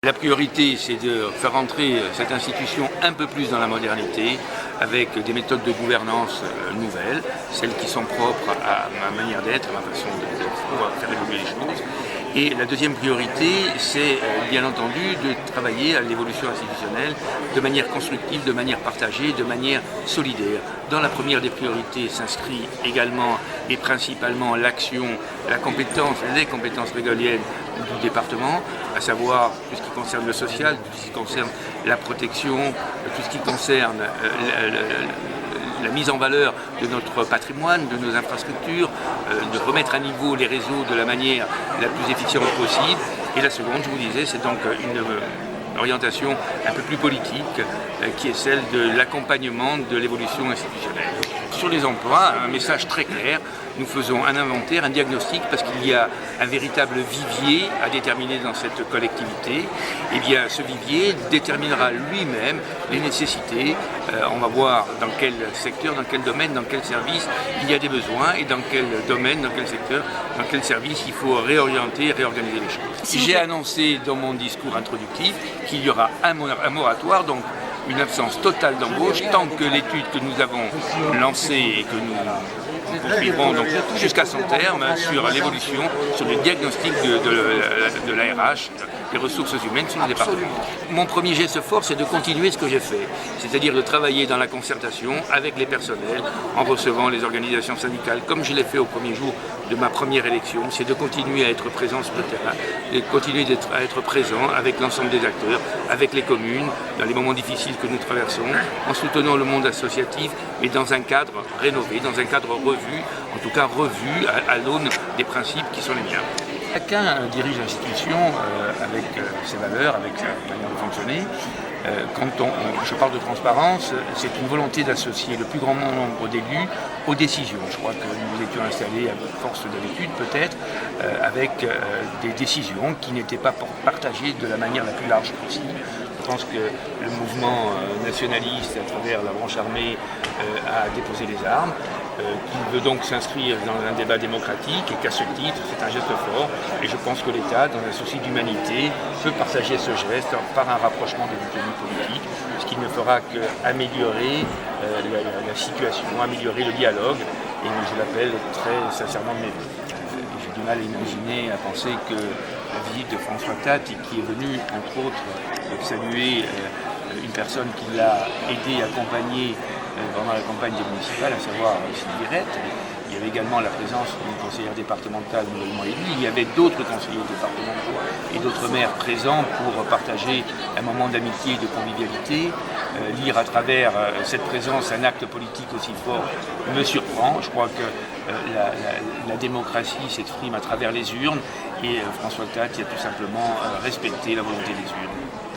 La priorité, c'est de faire entrer cette institution un peu plus dans la modernité, avec des méthodes de gouvernance nouvelles, celles qui sont propres à ma manière d'être, à ma façon de pouvoir faire évoluer les choses. Et la deuxième priorité, c'est bien entendu de travailler à l'évolution institutionnelle de manière constructive, de manière partagée, de manière solidaire. Dans la première des priorités s'inscrit également et principalement l'action, les compétences régaliennes du département, à savoir tout ce qui concerne le social, tout ce qui concerne la protection, tout ce qui concerne la mise en valeur de notre patrimoine, de nos infrastructures, de remettre à niveau les réseaux de la manière la plus efficiente possible. Et la seconde, je vous disais, c'est donc une orientation un peu plus politique, qui est celle de l'accompagnement de l'évolution institutionnelle. Sur les emplois, un message très clair, nous faisons un inventaire, un diagnostic, parce qu'il y a un véritable vivier à déterminer dans cette collectivité. Et bien ce vivier déterminera lui-même les nécessités. On va voir dans quel secteur, dans quel domaine, dans quel service il y a des besoins et dans quel domaine, dans quel secteur, dans quel service il faut réorienter, réorganiser les choses. J'ai annoncé dans mon discours introductif qu'il y aura un moratoire, donc une absence totale d'embauche, tant que l'étude que nous avons lancée et que nous poursuivrons donc jusqu'à son terme sur l'évolution, sur le diagnostic de l'ARH, des ressources humaines sur le département. Mon premier geste fort, c'est de continuer ce que j'ai fait, c'est-à-dire de travailler dans la concertation avec les personnels, en recevant les organisations syndicales, comme je l'ai fait au premier jour de ma première élection, c'est de continuer à être présent sur le terrain, de continuer à être présent avec l'ensemble des acteurs, avec les communes, dans les moments difficiles que nous traversons, en soutenant le monde associatif, mais dans un cadre rénové, dans un cadre revu, en tout cas revu à l'aune des principes qui sont les miens. Chacun dirige l'institution avec ses valeurs, avec sa manière de fonctionner. Quand je parle de transparence, c'est une volonté d'associer le plus grand nombre d'élus aux décisions. Je crois que nous étions installés, à force d'habitude peut-être, avec des décisions qui n'étaient pas partagées de la manière la plus large possible. Je pense que le mouvement nationaliste, à travers la branche armée, a déposé les armes, qui veut donc s'inscrire dans un débat démocratique et qu'à ce titre, c'est un geste fort. Et je pense que l'État, dans un souci d'humanité, peut partager ce geste par un rapprochement des détenus politiques, ce qui ne fera qu'améliorer la situation, améliorer le dialogue, et je l'appelle très sincèrement de mes vœux. J'ai du mal à imaginer, à penser que la visite de François Tate, qui est venu, entre autres, saluer une personne qui l'a aidé, accompagné pendant la campagne des municipales, à savoir Sylvie Rett. Il y avait également la présence d'une conseillère départementale nouvellement élue. Il y avait d'autres conseillers départementaux et d'autres maires présents pour partager un moment d'amitié et de convivialité. Lire à travers cette présence un acte politique aussi fort me surprend. Je crois que la démocratie s'exprime à travers les urnes et François Tate a tout simplement respecté la volonté des urnes.